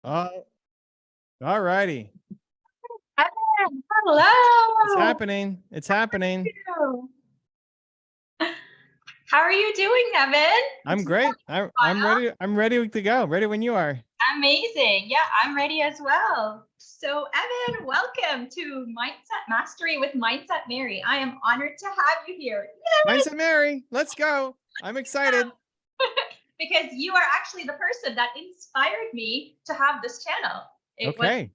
All righty. Evan, It's hello. happening. It's happening. How are you doing, Evan? I'm great. I'm ready. I'm ready to go. Ready when you are. Amazing. Yeah, I'm ready as well. So, Evan, welcome to Mindset Mastery with Mindset Mary. I am honored to have you here. Mindset Mary, let's go. I'm excited. Because you are actually the person that inspired me to have this channel. It was Okay.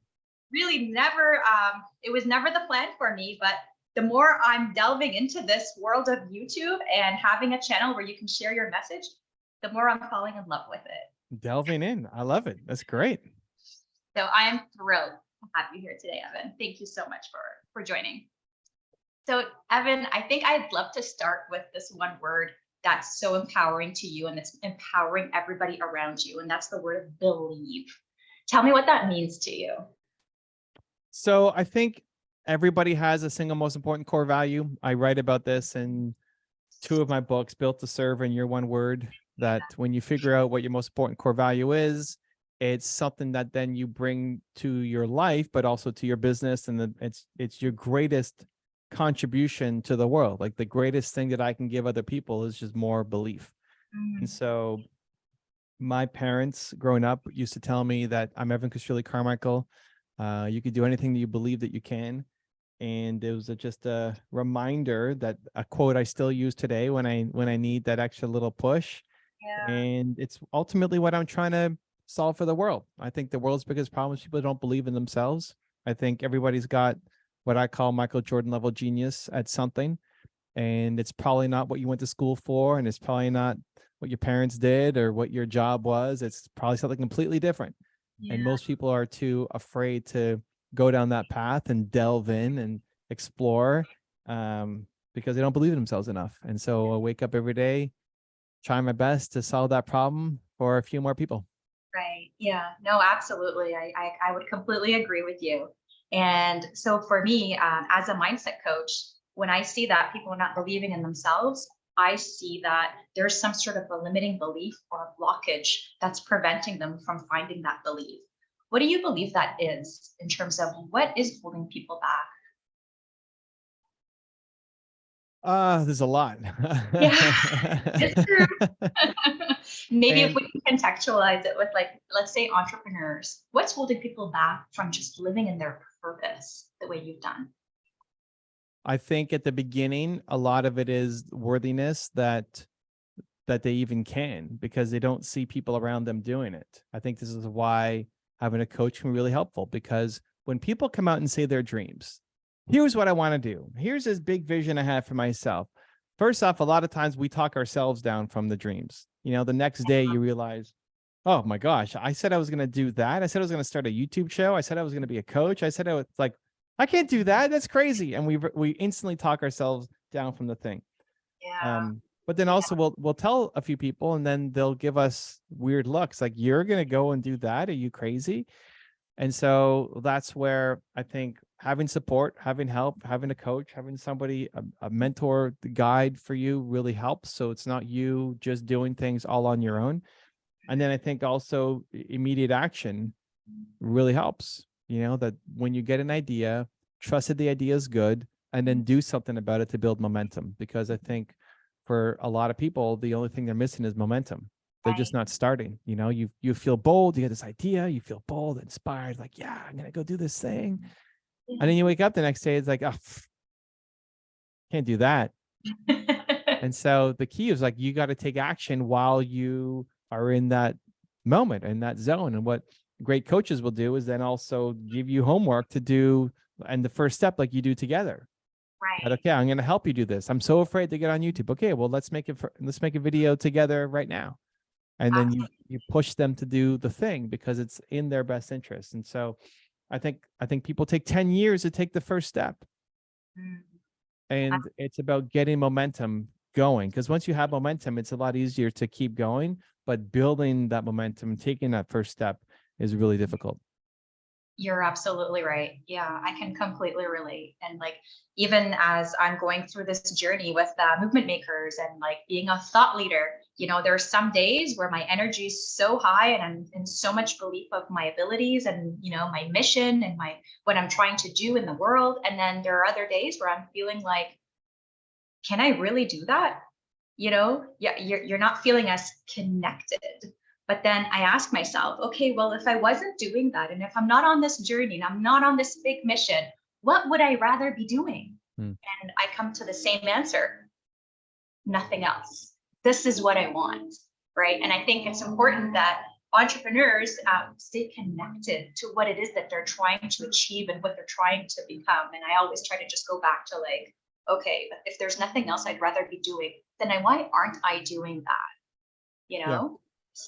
really never, it was never the plan for me, but the more I'm delving into this world of YouTube and having a channel where you can share your message, the more I'm falling in love with it. Delving in. I love it. That's great. So I am thrilled to have you here today, Evan. Thank you so much for joining. So Evan, I think I'd love to start with this one word that's so empowering to you and it's empowering everybody around you. And that's the word of believe. Tell me what that means to you. So I think everybody has a single most important core value. I write about this in 2 of my books, Built to Serve and Your One Word, that when you figure out what your most important core value is, it's something that then you bring to your life, but also to your business. And it's your greatest contribution to the world. Like the greatest thing that I can give other people is just more belief. And so my parents growing up used to tell me that I'm Evan Carmichael. You could do anything that you believe that you can. And it was just a reminder, that a quote I still use today when I need that extra little push. Yeah. And it's ultimately what I'm trying to solve for the world. I think the world's biggest problem is people don't believe in themselves. I think everybody's got what I call Michael Jordan level genius at something. And it's probably not what you went to school for, and it's probably not what your parents did or what your job was. It's probably something completely different. Yeah. And most people are too afraid to go down that path and delve in and explore, because they don't believe in themselves enough. And so I wake up every day, trying my best to solve that problem for a few more people. Right. Yeah. No, absolutely. I would completely agree with you. And so for me, as a mindset coach, when I see that people are not believing in themselves, I see that there's some sort of a limiting belief or a blockage that's preventing them from finding that belief. What do you believe that is in terms of what is holding people back? There's a lot. Yeah, it's true. Maybe if And we can contextualize it with, like, let's say entrepreneurs, what's holding people back from just living in their purpose the way you've done? I think at the beginning, a lot of it is worthiness, that they even can, because they don't see people around them doing it. I think this is why having a coach can be really helpful, because when people come out and say their dreams, here's what I want to do, here's this big vision I have for myself. First off, a lot of times we talk ourselves down from the dreams. You know, the next day you realize, oh my gosh, I said I was going to do that. I said I was going to start a YouTube show. I said I was going to be a coach. I said I was like, I can't do that. That's crazy. And we instantly talk ourselves down from the thing. Yeah. But then also we'll tell a few people, and then they'll give us weird looks, like, you're going to go and do that? Are you crazy? And so that's where I think having support, having help, having a coach, having somebody, a mentor, the guide for you really helps. So it's not you just doing things all on your own. And then I think also immediate action really helps. You know, that when you get an idea, trust that the idea is good, and then do something about it to build momentum. Because I think for a lot of people, the only thing they're missing is momentum. They're just not starting. You know, you feel bold, you get this idea, you feel bold, inspired, like, yeah, I'm gonna go do this thing. And then you wake up the next day, it's like, oh, can't do that. And so the key is, like, you got to take action while you are in that moment, in that zone. And what great coaches will do is then also give you homework to do, and the first step, like you do together. Right. Okay, I'm going to help you do this. I'm so afraid to get on YouTube. Okay, well, let's make a video together right now. And then you push them to do the thing, because it's in their best interest. And so I think people take 10 years to take the first step. And it's about getting momentum going, because once you have momentum, it's a lot easier to keep going. But building that momentum, taking that first step, is really difficult. You're absolutely right. Yeah, I can completely relate. And like, even as I'm going through this journey with movement makers and like being a thought leader, there are some days where my energy is so high and I'm in so much belief of my abilities and, my mission and what I'm trying to do in the world. And then there are other days where I'm feeling like, can I really do that? Yeah, you're not feeling as connected. But then I ask myself, okay, well, if I wasn't doing that, and if I'm not on this journey and I'm not on this big mission, what would I rather be doing? Hmm. And I come to the same answer: nothing else. This is what I want, right? And I think it's important that entrepreneurs stay connected to what it is that they're trying to achieve and what they're trying to become. And I always try to just go back to like, okay, but if there's nothing else I'd rather be doing, then why aren't I doing that? You Yeah. know?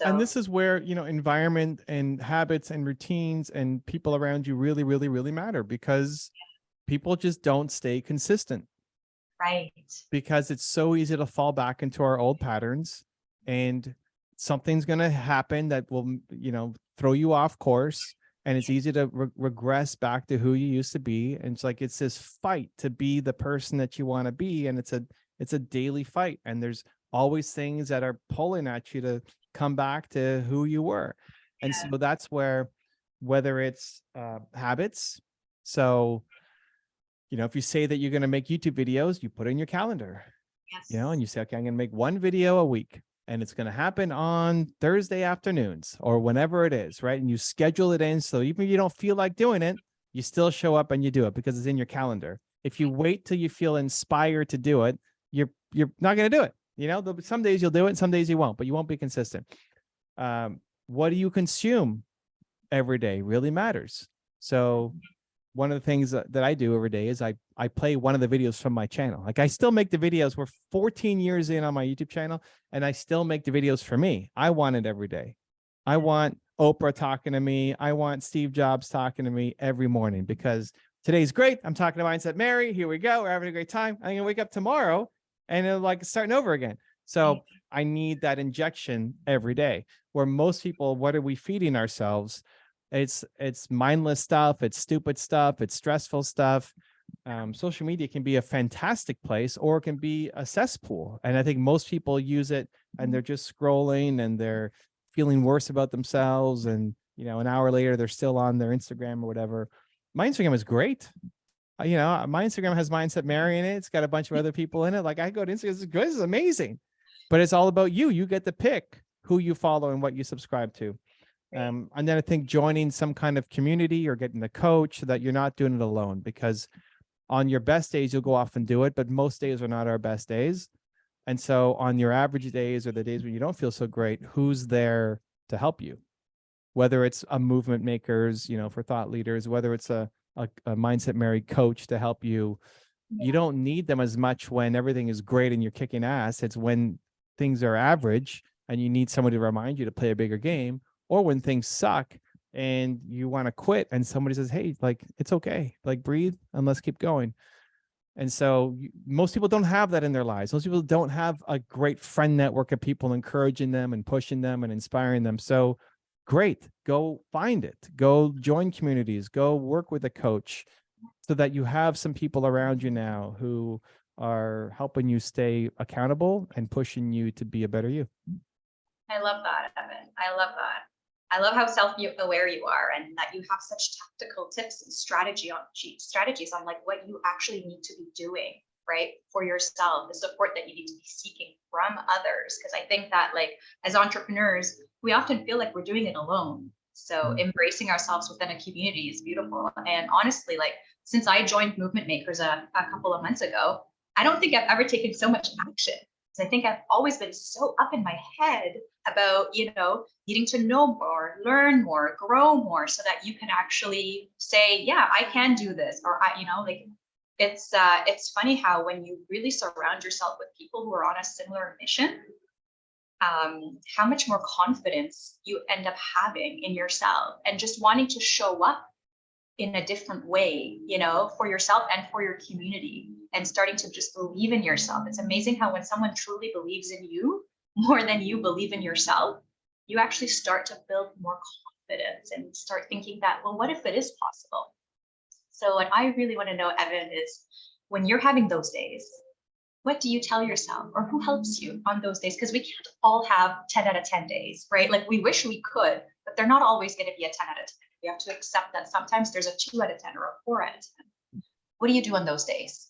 And So this is where, environment and habits and routines and people around you really, really, really matter, because people just don't stay consistent, right. because it's so easy to fall back into our old patterns, and something's going to happen that will, throw you off course. And it's easy to regress back to who you used to be. And it's like, it's this fight to be the person that you want to be. And it's a daily fight. And there's always things that are pulling at you to come back to who you were. And so Yeah. that's where, whether it's habits. So, if you say that you're going to make YouTube videos, you put it in your calendar, and Yes. you say, okay, I'm going to make one video a week, and it's going to happen on Thursday afternoons or whenever it is, right? And you schedule it in. So even if you don't feel like doing it, you still show up and you do it because it's in your calendar. If you wait till you feel inspired to do it, you're not going to do it. Some days you'll do it and some days you won't, but you won't be consistent. What do you consume every day really matters. So one of the things that I do every day is I play one of the videos from my channel. Like, I still make the videos. We're 14 years in on my YouTube channel, and I still make the videos for me. I want it every day. I want Oprah talking to me. I want Steve Jobs talking to me every morning, because today's great. I'm talking to Mindset Mary. Here we go. We're having a great time. I'm gonna wake up tomorrow and it'll like starting over again. So I need that injection every day. Where most people, what are we feeding ourselves? It's mindless stuff, it's stupid stuff, it's stressful stuff. Social media can be a fantastic place, or it can be a cesspool. And I think most people use it and they're just scrolling and they're feeling worse about themselves. And, an hour later, they're still on their Instagram or whatever. My Instagram is great. My Instagram has Mindset Mary in it. It's got a bunch of other people in it. Like, I go to Instagram, this is good, this is amazing. But it's all about you. You get to pick who you follow and what you subscribe to. And then I think joining some kind of community or getting a coach so that you're not doing it alone, because on your best days, you'll go off and do it, but most days are not our best days. And so on your average days or the days when you don't feel so great, who's there to help you? Whether it's a movement makers, for thought leaders, whether it's a Mindset Mary coach to help you. You don't need them as much when everything is great and you're kicking ass. It's when things are average and you need somebody to remind you to play a bigger game, or when things suck and you want to quit and somebody says, hey, like, it's okay, like, breathe and let's keep going. And so most people don't have that in their lives. Most people don't have a great friend network of people encouraging them and pushing them and inspiring them. So great, go find it, go join communities, go work with a coach, so that you have some people around you now who are helping you stay accountable and pushing you to be a better you. I love that, Evan. I love that. I love how self-aware you are, and that you have such tactical tips and strategies on like what you actually need to be doing, right, for yourself, the support that you need to be seeking from others. Because I think that, like, as entrepreneurs, we often feel like we're doing it alone. So embracing ourselves within a community is beautiful. And honestly, like, since I joined Movement Makers a couple of months ago, I don't think I've ever taken so much action. I think I've always been so up in my head about, needing to know more, learn more, grow more, so that you can actually say, yeah, I can do this. Or like, it's funny how when you really surround yourself with people who are on a similar mission, how much more confidence you end up having in yourself and just wanting to show up in a different way, for yourself and for your community, and starting to just believe in yourself. It's amazing how when someone truly believes in you more than you believe in yourself, you actually start to build more confidence and start thinking that, well, what if it is possible? So what I really want to know, Evan, is when you're having those days, what do you tell yourself or who helps you on those days? Because we can't all have 10 out of 10 days, right? Like we wish we could, but they're not always going to be a 10 out of 10. We have to accept that sometimes there's a 2 out of 10 or a 4 out of 10. What do you do on those days?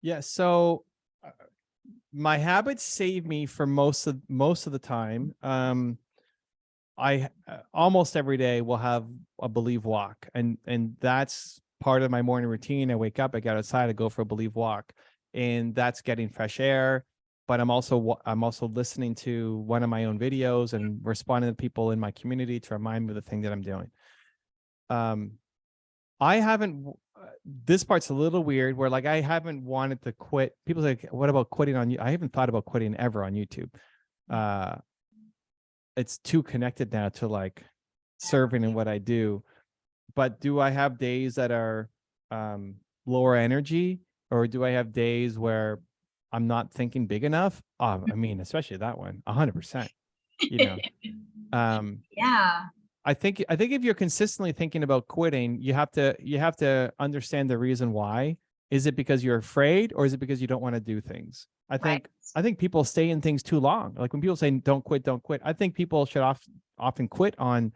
Yeah. So my habits save me for most of the time. I almost every day will have a Believe walk, and that's part of my morning routine. I wake up, I get outside, I go for a Believe walk, and that's getting fresh air. But I'm also listening to one of my own videos and responding to people in my community to remind me of the thing that I'm doing. I haven't. This part's a little weird, where like I haven't wanted to quit. People say, "What about quitting on you?" I haven't thought about quitting ever on YouTube. It's too connected now to like serving and what I do. But do I have days that are lower energy, or do I have days where I'm not thinking big enough? I mean, especially that one, 100%. You know, Yeah. I think if you're consistently thinking about quitting, you have to understand the reason why. Is it because you're afraid, or is it because you don't want to do things? Right. I think people stay in things too long. Like when people say don't quit, don't quit. I think people should often quit on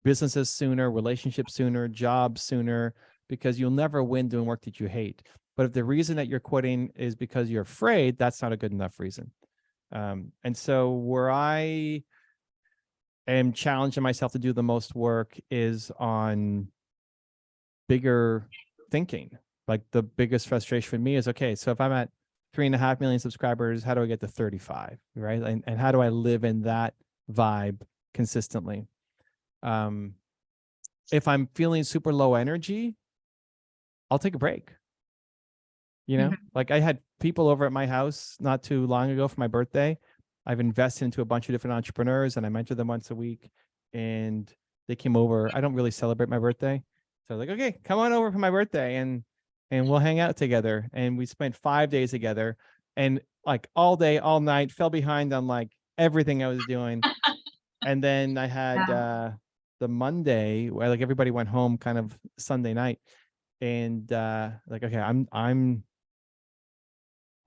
businesses sooner, relationships sooner, jobs sooner, because you'll never win doing work that you hate. But if the reason that you're quitting is because you're afraid, that's not a good enough reason. And so where I am challenging myself to do the most work is on bigger thinking. Like the biggest frustration for me is, okay, so if I'm at 3.5 million subscribers, how do I get to 35? Right. And how do I live in that vibe consistently? If I'm feeling super low energy, I'll take a break. Like I had people over at my house not too long ago for my birthday. I've invested into a bunch of different entrepreneurs and I mentor them once a week, and they came over. I don't really celebrate my birthday. So like, okay, come on over for my birthday and we'll hang out together. And we spent 5 days together, and like all day, all night, fell behind on like everything I was doing. And then I had Yeah. the Monday where like everybody went home kind of Sunday night, and like, okay,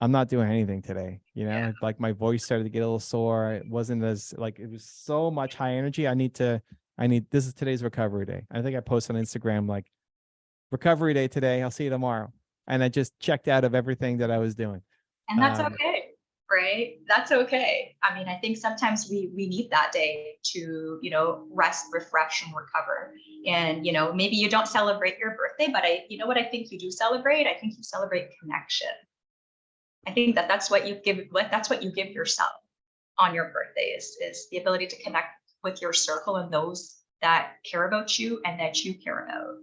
I'm not doing anything today. Yeah. Like my voice started to get a little sore. It wasn't as like, it was so much high energy. This is today's recovery day. I think I posted on Instagram, like, recovery day today. I'll see you tomorrow. And I just checked out of everything that I was doing. And that's okay, right? That's okay. I mean, I think sometimes we need that day to, rest, refresh, and recover. And, maybe you don't celebrate your birthday, but what I think you do celebrate? I think you celebrate connection. I think that's what you give, that's what you give yourself on your birthday is the ability to connect with your circle and those that care about you and that you care about.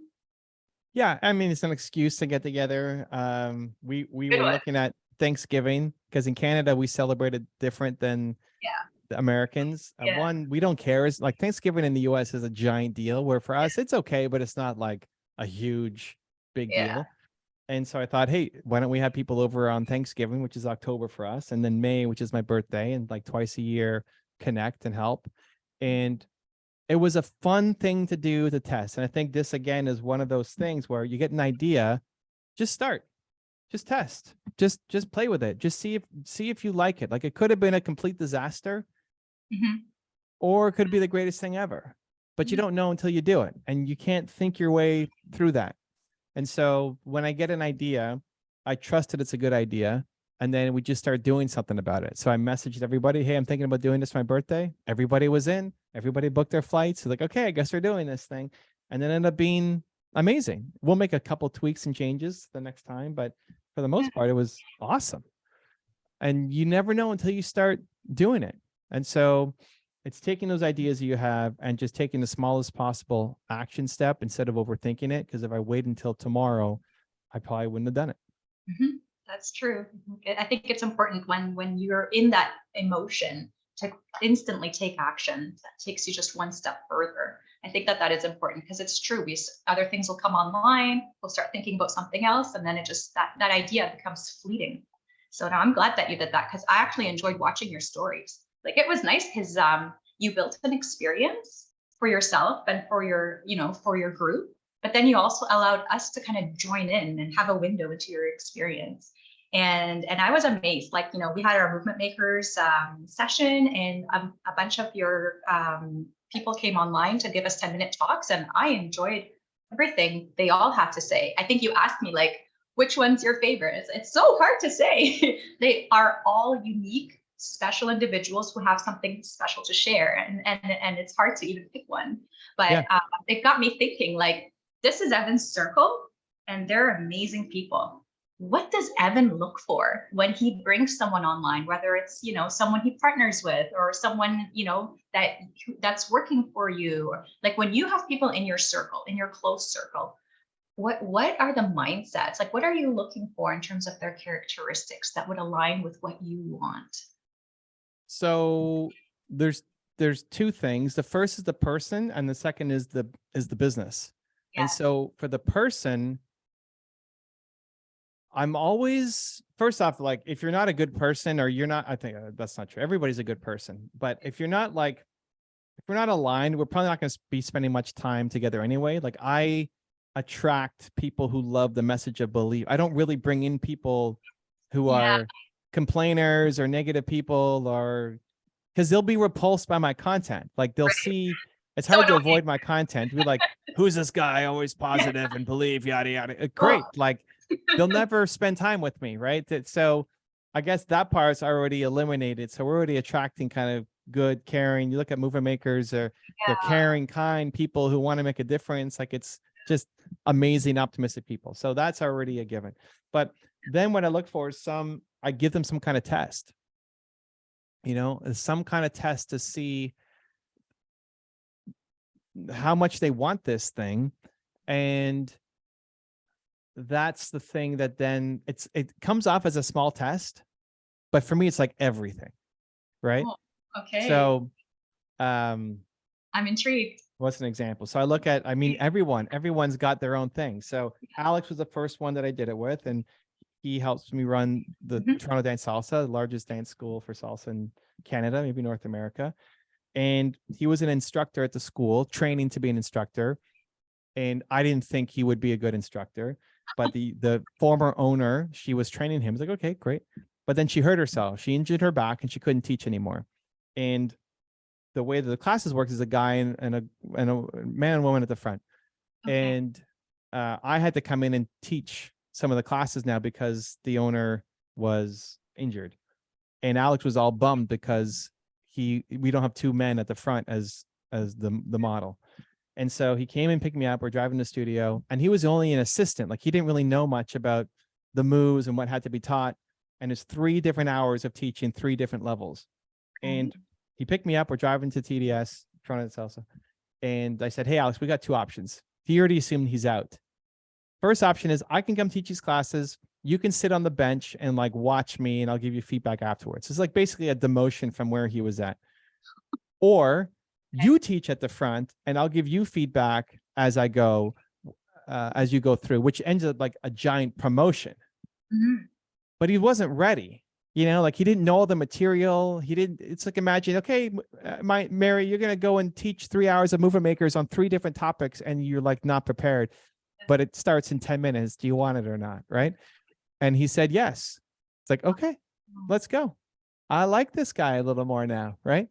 Yeah, I mean, it's an excuse to get together. We Good were one. looking at Thanksgiving because in Canada we celebrated different than Yeah. the Americans. Yeah. One, we don't care. Is like Thanksgiving in the US is a giant deal, where for us it's okay, but it's not like a huge big Yeah. deal. And so I thought, hey, why don't we have people over on Thanksgiving, which is October for us, and then May, which is my birthday, and like twice a year connect and help. And it was a fun thing to do to test. And I think this again is one of those things where you get an idea, just start, just test, just play with it, just see if you like it. Like it could have been a complete disaster, Mhm. or it could be the greatest thing ever, but you don't know until you do it, and you can't think your way through that. And so when I get an idea, I trust that it's a good idea. And then we just start doing something about it. So I messaged everybody, hey, I'm thinking about doing this for my birthday. Everybody was in, everybody booked their flights. So like, okay, I guess we're doing this thing. And then it ended up being amazing. We'll make a couple tweaks and changes the next time, but for the most part, it was awesome. And you never know until you start doing it. And so it's taking those ideas you have and just taking the smallest possible action step instead of overthinking it. Because if I wait until tomorrow, I probably wouldn't have done it. Mhm. That's true. I think it's important when you're in that emotion to instantly take action. That takes you just one step further. I think that is important because it's true. Other things will come online. We'll start thinking about something else, and then it just that idea becomes fleeting. So now I'm glad that you did that because I actually enjoyed watching your stories. Like it was nice because you built an experience for yourself and for your, for your group, but then you also allowed us to kind of join in and have a window into your experience. And I was amazed. Like, we had our movement makers session, and a bunch of your people came online to give us 10-minute talks, and I enjoyed everything they all had to say. I think you asked me, like, which one's your favorite? It's so hard to say. They are all unique, special individuals who have something special to share, and it's hard to even pick one. But it got me thinking, like, this is Evan's circle, and they're amazing people. What does Evan look for when he brings someone online, whether it's, someone he partners with, or someone, that's working for you? Like, when you have people in your circle, in your close circle, what are the mindsets? Like, what are you looking for in terms of their characteristics that would align with what you want? So there's two things. The first is the person, and the second is the business. Yeah. And so for the person, I'm always, first off, like, if you're not a good person, or you're not, I think that's not true. Everybody's a good person. But if you're not, like, if we're not aligned, we're probably not going to be spending much time together anyway. Like, I attract people who love the message of belief. I don't really bring in people who are complainers or negative people, or because they'll be repulsed by my content. Like, they'll see, it's hard to avoid my content. Be like, who's this guy? Always positive and believe, yada, yada. Great. Like, they'll never spend time with me, right? So I guess that part's already eliminated. So we're already attracting kind of good, caring. You look at movement makers, they're caring, kind people who want to make a difference. Like, it's just amazing, optimistic people. So that's already a given. But then what I look for is I give them some kind of test, some kind of test to see how much they want this thing. And that's the thing that then it comes off as a small test, but for me, it's like everything, right? Oh, okay. So, I'm intrigued. What's an example? So I look at, everyone's got their own thing. So Alex was the first one that I did it with, and he helps me run the Toronto Dance Salsa, the largest dance school for salsa in Canada, maybe North America. And he was an instructor at the school, training to be an instructor. And I didn't think he would be a good instructor, but the former owner, she was training him. It's like, okay, great. But then she hurt herself. She injured her back and she couldn't teach anymore. And the way that the classes work is a guy and a man and woman at the front. Okay. And I had to come in and teach some of the classes now because the owner was injured. And Alex was all bummed because we don't have two men at the front as the model. And so he came and picked me up. We're driving to the studio, and he was only an assistant. Like, he didn't really know much about the moves and what had to be taught. And it's 3 different hours of teaching 3 different levels. And he picked me up. We're driving to TDS, Toronto Salsa. And I said, hey, Alex, we got 2 options. He already assumed he's out. First option is I can come teach these classes. You can sit on the bench and, like, watch me, and I'll give you feedback afterwards. It's like basically a demotion from where he was at. Or you teach at the front, and I'll give you feedback as I go, as you go through, which ends up like a giant promotion. But he wasn't ready. Like, he didn't know all the material. It's like, imagine, okay, Mary, you're going to go and teach 3 hours of movement makers on 3 different topics, and you're, like, not prepared, but it starts in 10 minutes. Do you want it or not? Right. And he said, yes. It's like, okay, let's go. I like this guy a little more now. Right.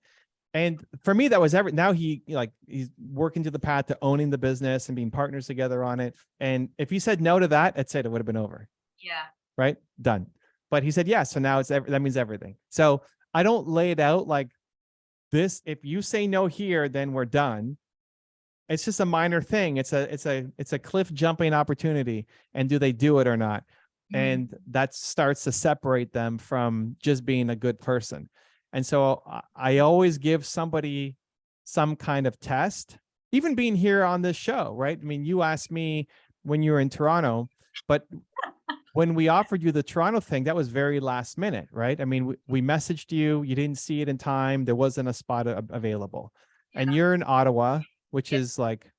And for me, that was now he's working to the path to owning the business and being partners together on it. And if he said no to that, it would have been over. Yeah. Right. Done. But he said yes. So now that means everything. So I don't lay it out like this. If you say no here, then we're done. It's just a minor thing. It's a cliff jumping opportunity. And do they do it or not? And that starts to separate them from just being a good person. And so I always give somebody some kind of test, even being here on this show, right? I mean, you asked me when you were in Toronto, but when we offered you the Toronto thing, that was very last minute, right? I mean, we messaged you, you didn't see it in time. There wasn't a spot available. Yeah. And you're in Ottawa, which is like,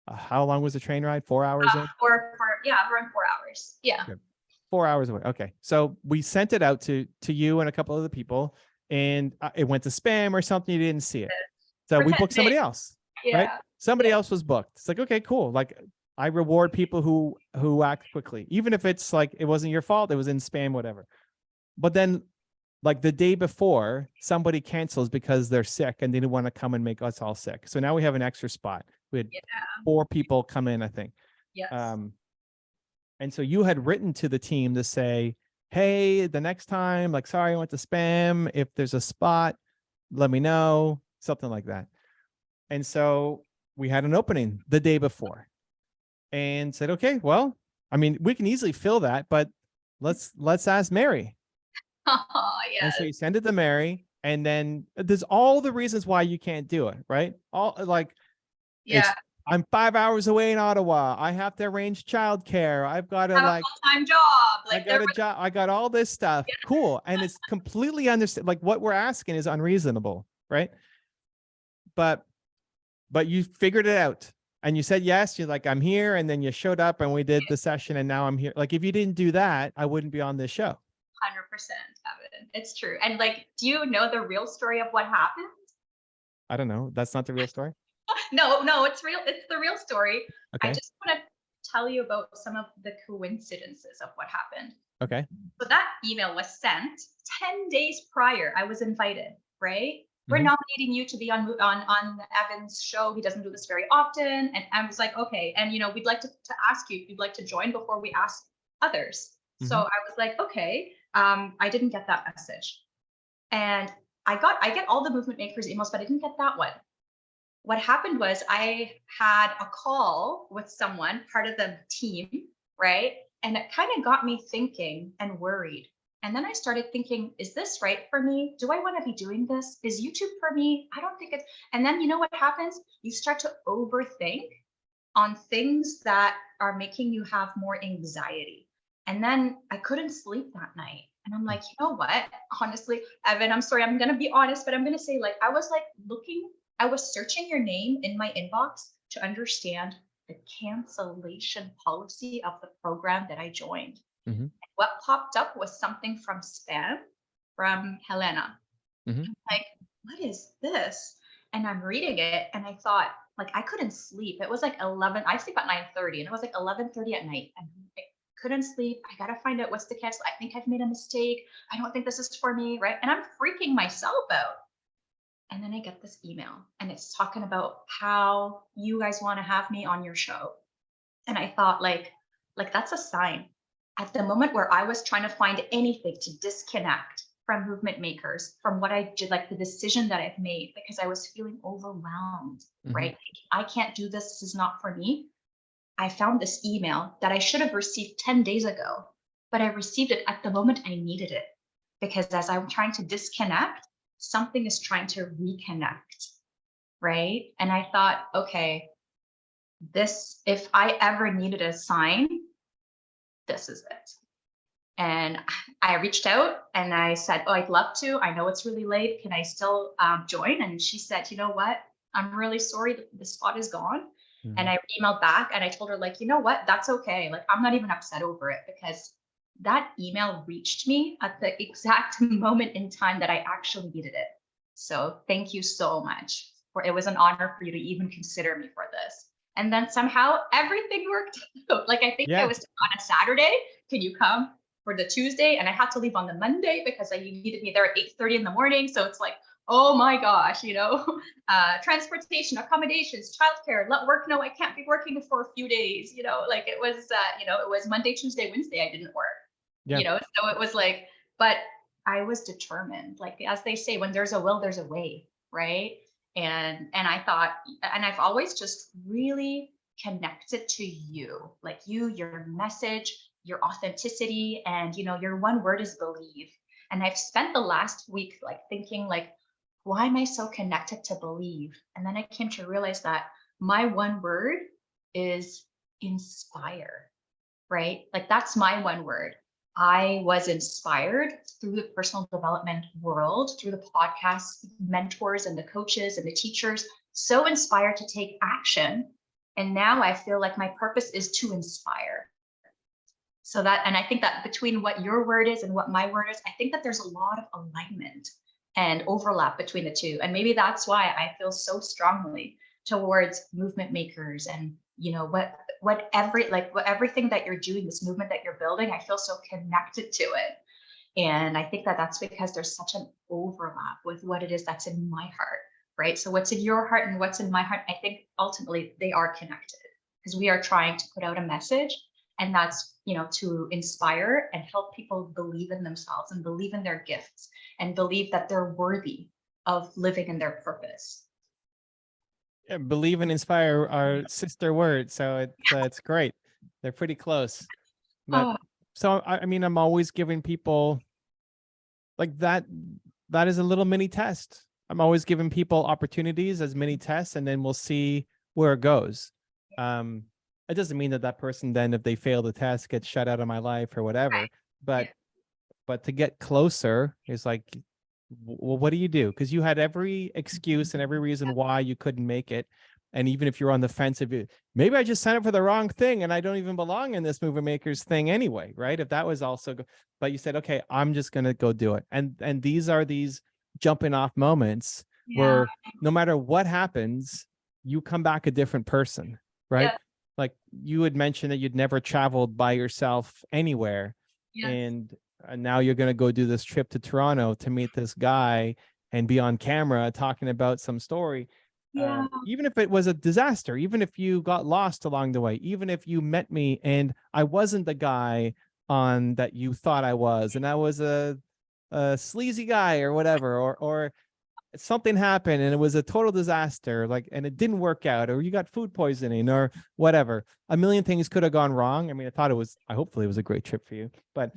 how long was the train ride? 4 hours? Around 4 hours. Yeah. Okay. 4 hours away. Okay. So we sent it out to you and a couple other people, and it went to spam or something. You didn't see it. So we booked somebody else. right? Yeah. Somebody Yeah. else was booked. It's like, okay, cool. Like I reward people who act quickly, even if it's like it wasn't your fault, it was in spam, whatever. But then like the day before, somebody cancels because they're sick and they didn't want to come and make us all sick. So now we have an extra spot. We had Yeah. 4 people come in, I think. Yes. Um, and so you had written to the team to say, hey, the next time, like, sorry, I went to spam. If there's a spot, let me know, something like that. And so we had an opening the day before and said, okay, well, I mean, we can easily fill that, but let's ask Mary. Oh, And so yes. you send it to Mary, and then there's all the reasons why you can't do it, right? All like Yeah. it's I'm 5 hours away in Ottawa. I have to arrange childcare. I've got to Have a like full-time job. I Like there got a was, job. I got all this stuff. Cool. And it's completely understand. Like what we're asking is unreasonable, right? But you figured it out and you said yes. You're like, I'm here. And then you showed up and we did the session and now I'm here. Like if you didn't do that, I wouldn't be on this show. 100%, Evan. It's true. And like, do you know the real story of what happened? I don't know. That's not the real story. No, no, it's real. It's the real story. I Okay. just want to tell you about some of the coincidences of what happened. Okay. So that email was sent 10 days prior. I was invited, right? We're Mhm. nominating you to be on Evan's show. He doesn't do this very often. And I was like, okay. And we'd like to ask you if you'd like to join before we ask others. So Mhm. I was like, okay. I didn't get that message. And I get all the movement makers emails, but I didn't get that one. What happened was I had a call with someone, part of the team, right? And it kind of got me thinking and worried. And then I started thinking, is this right for me? Do I want to be doing this? Is YouTube for me? I don't think it's. And then you know what happens? You start to overthink on things that are making you have more anxiety. And then I couldn't sleep that night. And I'm like, you know what? Honestly, Evan, I'm sorry, I'm going to be honest, but I'm going to say, like, I was like I was searching your name in my inbox to understand the cancellation policy of the program that I joined. Mhm. What popped up was something from spam from Helena. Mhm. Like, what is this? And I'm reading it and I thought, like, I couldn't sleep. It was like 11, I sleep at 9:30 and it was like 11:30 at night. And I couldn't sleep. I got to find out what's the cancel. I think I've made a mistake. I don't think this is for me. Right. And I'm freaking myself out. And then I get this email and it's talking about how you guys want to have me on your show. And I thought, like that's a sign. At the moment where I was trying to find anything to disconnect from movement makers, from what I did, like the decision that I've made, because I was feeling overwhelmed, Mhm. right? I can't do this. This is not for me. I found this email that I should have received 10 days ago, but I received it at the moment I needed it. Because as I'm trying to disconnect, something is trying to reconnect, right? And I thought, okay, this, if I ever needed a sign, this is it. And I reached out and I said, oh, I'd love to. I know it's really late. Can I still join? And she said, you know what? I'm really sorry. The spot is gone. And Mhm. I emailed back and I told her, like, you know what? That's okay. Like, I'm not even upset over it because that email reached me at the exact moment in time that I actually needed it. So thank you so much. For it was an honor for you to even consider me for this. And then somehow everything worked out. Like I think I Yeah. was on a Saturday. Can you come for the Tuesday? And I had to leave on the Monday because you needed me there at 8:30 in the morning. So it's like, oh my gosh, transportation, accommodations, childcare, let work know I can't be working for a few days. Like it was Monday, Tuesday, Wednesday. I didn't work. Yeah. So it was like, but I was determined. Like as they say, when there's a will, there's a way, right? And I thought, and I've always just really connected to you, like your message, your authenticity, and your one word is believe. And I've spent the last week like thinking like, why am I so connected to believe? And then I came to realize that my one word is inspire, right? Like that's my one word. I was inspired through the personal development world, through the podcast mentors and the coaches and the teachers, so inspired to take action. And now I feel like my purpose is to inspire. So that, and I think that between what your word is and what my word is, I think that there's a lot of alignment and overlap between the two. And maybe that's why I feel so strongly towards movement makers, and everything that you're doing, this movement that you're building, I feel so connected to it. And I think that that's because there's such an overlap with what it is that's in my heart, right? So what's in your heart and what's in my heart, I think ultimately they are connected, because we are trying to put out a message, and that's, to inspire and help people believe in themselves and believe in their gifts and believe that they're worthy of living in their purpose. Yeah, believe and inspire are sister words, so it's great. They're pretty close. But Oh, so I mean, I'm always giving people like that. That is a little mini test. I'm always giving people opportunities as mini tests, and then we'll see where it goes. It doesn't mean that that person then, if they fail the test, gets shut out of my life or whatever. But to get closer is like, well, what do you do? Because you had every excuse and every reason why you couldn't make it. And even if you're on the fence of it, maybe I just signed up for the wrong thing and I don't even belong in this movie makers thing anyway, right? If that was also, but you said, okay, I'm just gonna go do it. And these are these jumping off moments yeah, where no matter what happens, you come back a different person, right? yeah, Like you had mentioned that you'd never traveled by yourself anywhere, yes, and now you're going to go do this trip to Toronto to meet this guy and be on camera talking about some story. yeah, Even if it was a disaster, even if you got lost along the way, even if you met me and I wasn't the guy on that you thought I was, and I was a sleazy guy or whatever, or something happened and it was a total disaster, like, and it didn't work out, or you got food poisoning or whatever. A million things could have gone wrong. I mean, hopefully it was a great trip for you, but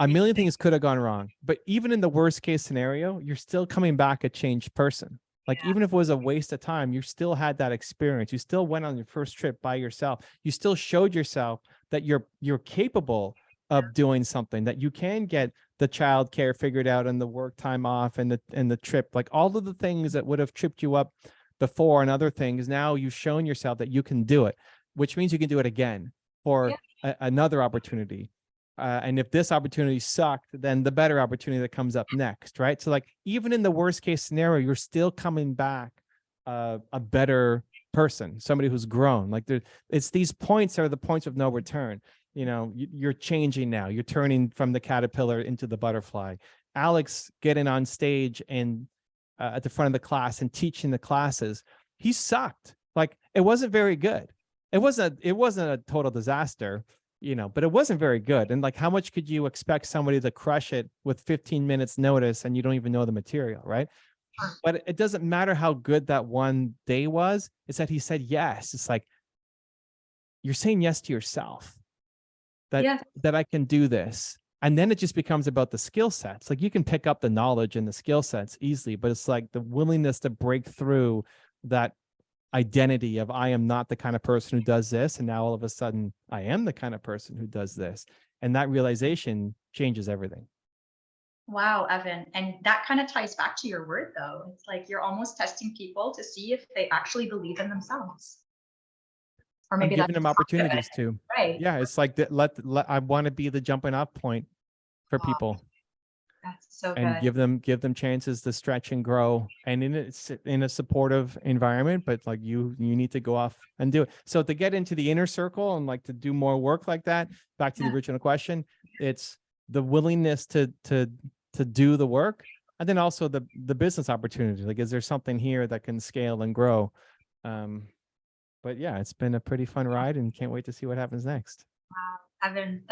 a million things could have gone wrong. But even in the worst case scenario, you're still coming back a changed person. Like, yeah, even if it was a waste of time, you still had that experience. You still went on your first trip by yourself. You still showed yourself that you're capable of doing something, that you can get the child care figured out and the work time off and the trip, like all of the things that would have tripped you up before and other things. Now you've shown yourself that you can do it, which means you can do it again for yeah, another opportunity. And if this opportunity sucked, then the better opportunity that comes up next, right? So like, even in the worst case scenario, you're still coming back a better person, somebody who's grown. Like it's these points are the points of no return. You're changing now. You're turning from the caterpillar into the butterfly. Alex getting on stage and at the front of the class and teaching the classes, he sucked. Like, it wasn't very good. It wasn't a total disaster, but it wasn't very good. And like, how much could you expect somebody to crush it with 15 minutes notice and you don't even know the material, right? But it doesn't matter how good that one day was. It's that he said yes. It's like, you're saying yes to yourself, that yeah. I can do this. And then it just becomes about the skill sets. Like, you can pick up the knowledge and the skill sets easily, but it's like the willingness to break through that identity of, I am not the kind of person who does this, and now all of a sudden I am the kind of person who does this. And that realization changes everything. Wow, Evan. And that kind of ties back to your word, though. It's like you're almost testing people to see if they actually believe in themselves. Or I'm maybe giving that's them not good, opportunities to. right? Yeah, it's like that. I want to be the jumping off point for Oh, people, that's so and good. give them chances to stretch and grow, and in a supportive environment. But like, you need to go off and do it. So to get into the inner circle and like to do more work like that, back to the Yeah. original question, it's the willingness to do the work, and then also the business opportunity. Like, is there something here that can scale and grow? But yeah, it's been a pretty fun ride, and can't wait to see what happens next. Wow, Evan,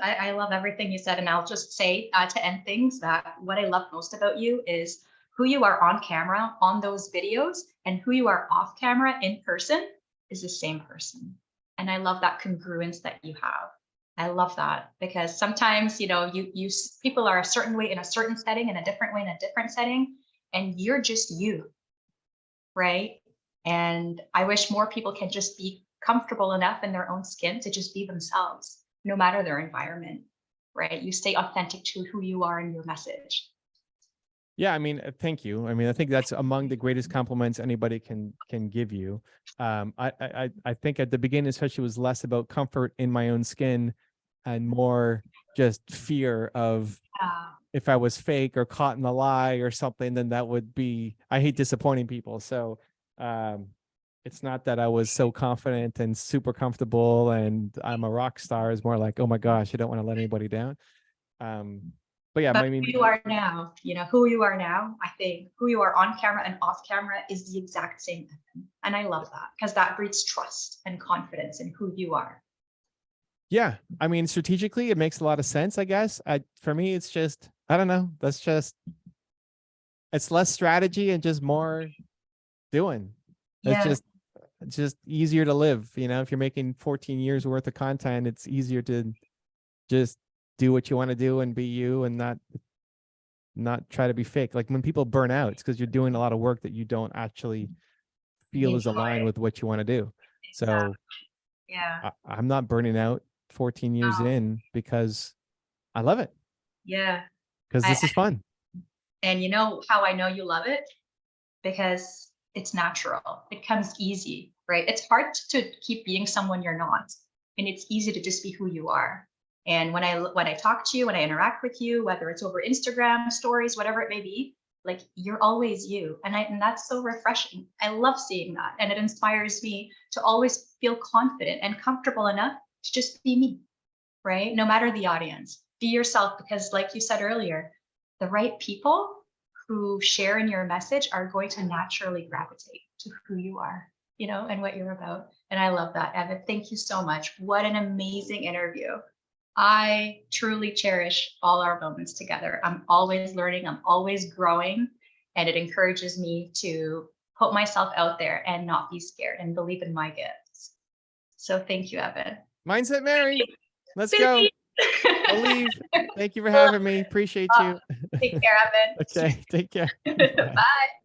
I love everything you said. And I'll just say to end things that what I love most about you is who you are on camera on those videos, and who you are off camera in person is the same person. And I love that congruence that you have. I love that, because sometimes, people are a certain way in a certain setting and a different way in a different setting, and you're just you, right? And I wish more people can just be comfortable enough in their own skin to just be themselves, no matter their environment, right? You stay authentic to who you are in your message. Yeah, I mean, thank you. I mean, I think that's among the greatest compliments anybody can give you. I think at the beginning, especially, was less about comfort in my own skin and more just fear of, Yeah, if I was fake or caught in a lie or something, then that would be, I hate disappointing people. So It's not that I was so confident and super comfortable and I'm a rock star. It's more like, oh my gosh, I don't want to let anybody down. But yeah, But I who mean, you are now, who you are now, I think who you are on camera and off camera is the exact same. And I love that because that breeds trust and confidence in who you are. yeah, I mean, strategically, it makes a lot of sense, I guess. For me, it's just, I don't know. It's less strategy and just more doing. It's Yeah. just easier to live. If you're making 14 years worth of content, it's easier to just do what you want to do and be you and not try to be fake. Like when people burn out, it's because you're doing a lot of work that you don't actually feel is aligned with what you want to do. So Yeah. I'm not burning out 14 years in because I love it. Yeah. Because I, this is fun. and you know how I know you love it? Because it's natural. It comes easy, right? It's hard to keep being someone you're not. And it's easy to just be who you are. And when I talk to you, when I interact with you, whether it's over Instagram stories, whatever it may be, like you're always you. And that's so refreshing. I love seeing that. And it inspires me to always feel confident and comfortable enough to just be me, right? No matter the audience. Be yourself because like you said earlier, the right people who share in your message are going to naturally gravitate to who you are, and what you're about. And I love that, Evan. Thank you so much. What an amazing interview. I truly cherish all our moments together. I'm always learning, I'm always growing, and it encourages me to put myself out there and not be scared and believe in my gifts. So thank you, Evan. Mindset Mary. Let's go. Busy. I'll leave. Thank you for having me. Appreciate you. Take care, Evan. Okay. Take care. Bye. Bye.